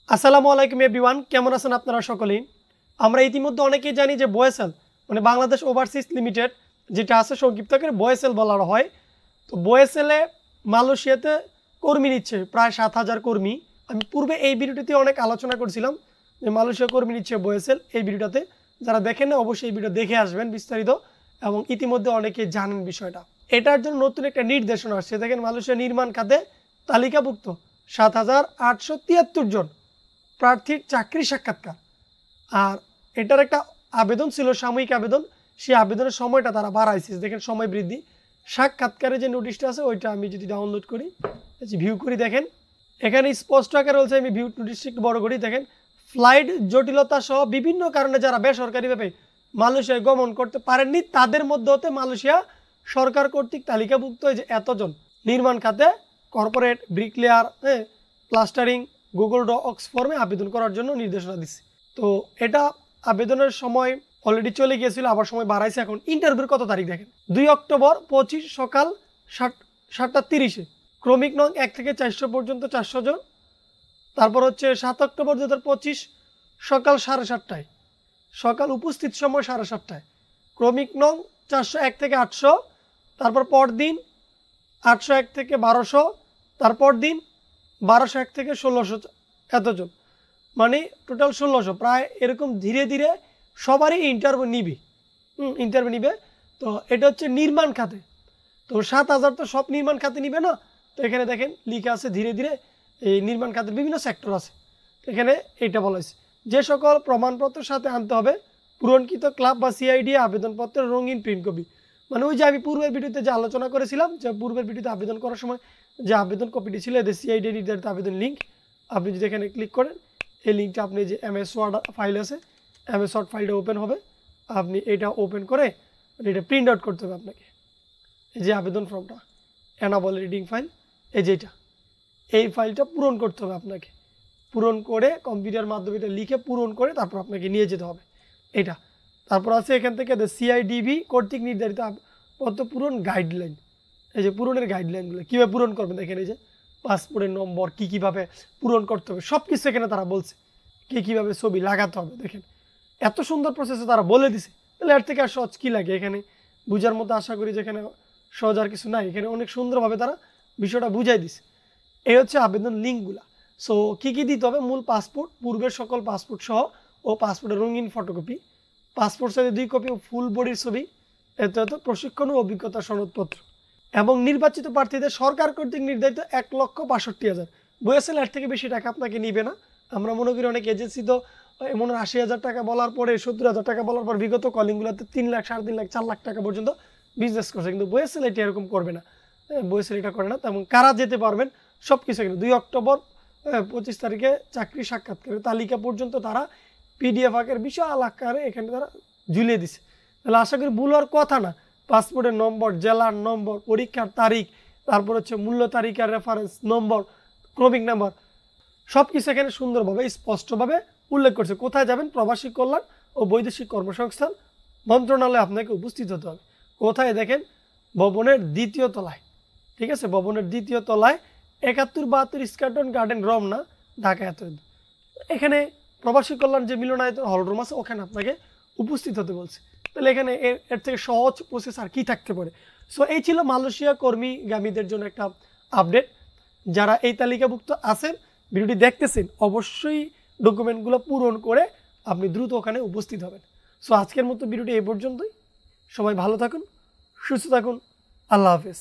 আসসালামু আলাইকুম এভরিওয়ান, কেমন আছেন আপনারা সকলেই? আমরা ইতিমধ্যে অনেকেই জানি যে বোয়েসেল মানে বাংলাদেশ ওভারসিজ লিমিটেড যেটা আছে সংক্ষিপ্ত করে বোয়েসেল বলা হয়। তো বোয়েসেলে মালয়েশিয়াতে কর্মী নিচ্ছে প্রায় 7,000 কর্মী। আমি পূর্বে এই ভিডিওটিতে অনেক আলোচনা করছিলাম যে মালয়েশিয়া কর্মী নিচ্ছে বোয়েসেল। এই ভিডিওটাতে যারা দেখেন না অবশ্যই এই ভিডিও দেখে আসবেন বিস্তারিত, এবং ইতিমধ্যে অনেকেই জানেন বিষয়টা। এটার জন্য নতুন একটা নির্দেশনা আসছে। দেখেন মালয়েশিয়া নির্মাণ খাতে তালিকাভুক্ত 7,873 জন প্রার্থীর চাকরি সাক্ষাৎকার। আর এটার একটা আবেদন ছিল, সাময়িক আবেদন। সেই আবেদনের সময়টা তারা বাড়াইছে, দেখেন সময় বৃদ্ধি। সাক্ষাৎকারের যে নোটিশটা আছে ওইটা আমি যদি ডাউনলোড করি, ভিউ করি, দেখেন এখানে স্পষ্ট আকারে বলছে। আমি ভিউ নোটিশটা একটু বড় করি, দেখেন ফ্লাইট জটিলতা সহ বিভিন্ন কারণে যারা বেসরকারিভাবে মালয়েশিয়ায় গমন করতে পারেননি তাদের মধ্যে হতে মালয়েশিয়া সরকার কর্তৃক তালিকাভুক্ত যে এতজন নির্মাণ খাতে corporate bricklayer, plastering, Google Docs ফর্মে আবেদন করার জন্য নির্দেশনা দিচ্ছে। তো এটা আবেদনের সময় অলরেডি চলে গিয়েছিল, আবার সময় বাড়াইছে। এখন ইন্টারভিউর কত তারিখ দেখেন, 2 অক্টোবর 25 সকাল 7:30 ক্রমিক নং 1 থেকে 400 পর্যন্ত 400 জন। তারপর হচ্ছে 7 অক্টোবর 2025 সকাল 7:30 সকাল উপস্থিত সময় 7:30 ক্রমিক নং 401 থেকে 800। তারপর পরদিন 801 থেকে 1200, তারপর দিন 1201 থেকে 1600 এতজন, মানে টোটাল 1600। প্রায় এরকম ধীরে ধীরে সবারই ইন্টারভিউ নিবে। তো এটা হচ্ছে নির্মাণ খাতে। তো 7,000 তো সব নির্মাণ খাতে নিবে না। তো এখানে দেখেন লিখা আছে ধীরে ধীরে এই নির্মাণ খাতের বিভিন্ন সেক্টর আছে। এখানে এটা বলা হয়েছে যে সকল প্রমাণপত্রের সাথে আনতে হবে পূরণকৃত ক্লাব বা সিআইডি আবেদনপত্রের রঙিন প্রিন্ট কপি। মানে ওই যে আমি পূর্বের ভিডিওতে যে আলোচনা করেছিলাম যে পূর্বের ভিডিওতে আবেদন করার সময় যে আবেদন কপিটি ছিল এদের সিআইডি নির্ধারিত আবেদন লিঙ্ক। আপনি যদি এখানে ক্লিক করেন এই লিঙ্কটা আপনি যে এমএস ওয়ার্ড ফাইল আছে এমএস ওয়ার্ড ফাইলটা ওপেন হবে। আপনি এটা ওপেন করে এটা প্রিন্ট আউট করতে হবে আপনাকে। এই যে আবেদন ফর্মটা অ্যানাবল রিডিং ফাইল, এই যেটা এই ফাইলটা পূরণ করতে হবে আপনাকে। পূরণ করে কম্পিউটার মাধ্যমে এটা লিখে পূরণ করে তারপর আপনাকে নিয়ে যেতে হবে এটা। তারপর আছে এখান থেকে সিআইডিবি কর্তৃক নির্ধারিত পত্র পূরণ গাইডলাইন। এই যে পূরণের গাইডলাইনগুলো কীভাবে পূরণ করবেন দেখেন। এই যে পাসপোর্টের নম্বর কীভাবে পূরণ করতে হবে সব কিছু এখানে তারা বলছে, কীভাবে ছবি লাগাতে হবে। দেখেন এত সুন্দর প্রসেসে তারা বলে দিছে, তাহলে এর থেকে আর সহজ কী লাগে এখানে বুঝার মতো। আশা করি যে এখানে সহজ আর কিছু নাই, এখানে অনেক সুন্দরভাবে তারা বিষয়টা বুঝাই দিছে। এই হচ্ছে আবেদন লিঙ্কগুলা। সো কী দিতে হবে, মূল পাসপোর্ট, পূর্বের সকল পাসপোর্ট সহ ও পাসপোর্টের রঙিন ফটোকপি, পাসপোর্ট সাইজে 2 কপি ও ফুল বডির ছবি, এত প্রশিক্ষণ ও অভিজ্ঞতা সনদপত্র, এবং নির্বাচিত প্রার্থীদের সরকার কর্তৃক নির্ধারিত 1,62,000। বোয়েসেল এর থেকে বেশি টাকা আপনাকে নিবে না। আমরা মনে করি অনেক এজেন্সি তো এমন 80,000 টাকা বলার পরে 70,000 টাকা বলার পর বিগত কলিংগুলোতে 3 লাখ 3.5 লাখ 4 লাখ টাকা পর্যন্ত বিজনেস করছে, কিন্তু বোয়েসেল এটা এরকম করবে না। বোয়েসেল এটা করে না। তেমন কারা যেতে পারবেন সব কিছু এখানে 2 অক্টোবর 25 তারিখে চাকরি সাক্ষাৎকারের তালিকা পর্যন্ত তারা পিডিএফ আকারে বিশাল আকারে এখানে তারা ঝুলিয়ে দিছে। তাহলে আশা করি ভুল হওয়ার কথা না। পাসপোর্টের নম্বর, জেলার নম্বর, পরীক্ষার তারিখ, তারপর হচ্ছে মূল্য তালিকার রেফারেন্স নম্বর, ক্রমিক নাম্বার, সব কিছু এখানে সুন্দরভাবে স্পষ্টভাবে উল্লেখ করছে। কোথায় যাবেন, প্রবাসী কল্যাণ ও বৈদেশিক কর্মসংস্থান মন্ত্রণালয়ে আপনাকে উপস্থিত হতে হবে। কোথায় দেখেন, ভবনের 2য় তলায়। ঠিক আছে, ভবনের 2য় তলায় 71-72 স্কার্টন গার্ডেন, রমনা, ঢাকা। এখানে প্রবাসী কল্যাণ যে মিলনায়তন হলরুম আছে ওখানে আপনাকে উপস্থিত হতে বলছে। তাহলে এখানে এর থেকে সহজ প্রসেস আর কি থাকতে পারে। সো এই ছিল মালয়েশিয়া কর্মীগামীদের জন্য একটা আপডেট। যারা এই তালিকাভুক্ত আছেন, ভিডিওটি দেখতেছেন, অবশ্যই ডকুমেন্টগুলো পূরণ করে আপনি দ্রুত ওখানে উপস্থিত হবেন। সো আজকের মতো ভিডিওটি এই পর্যন্তই। সবাই ভালো থাকুন, সুস্থ থাকুন, আল্লাহ হাফেজ।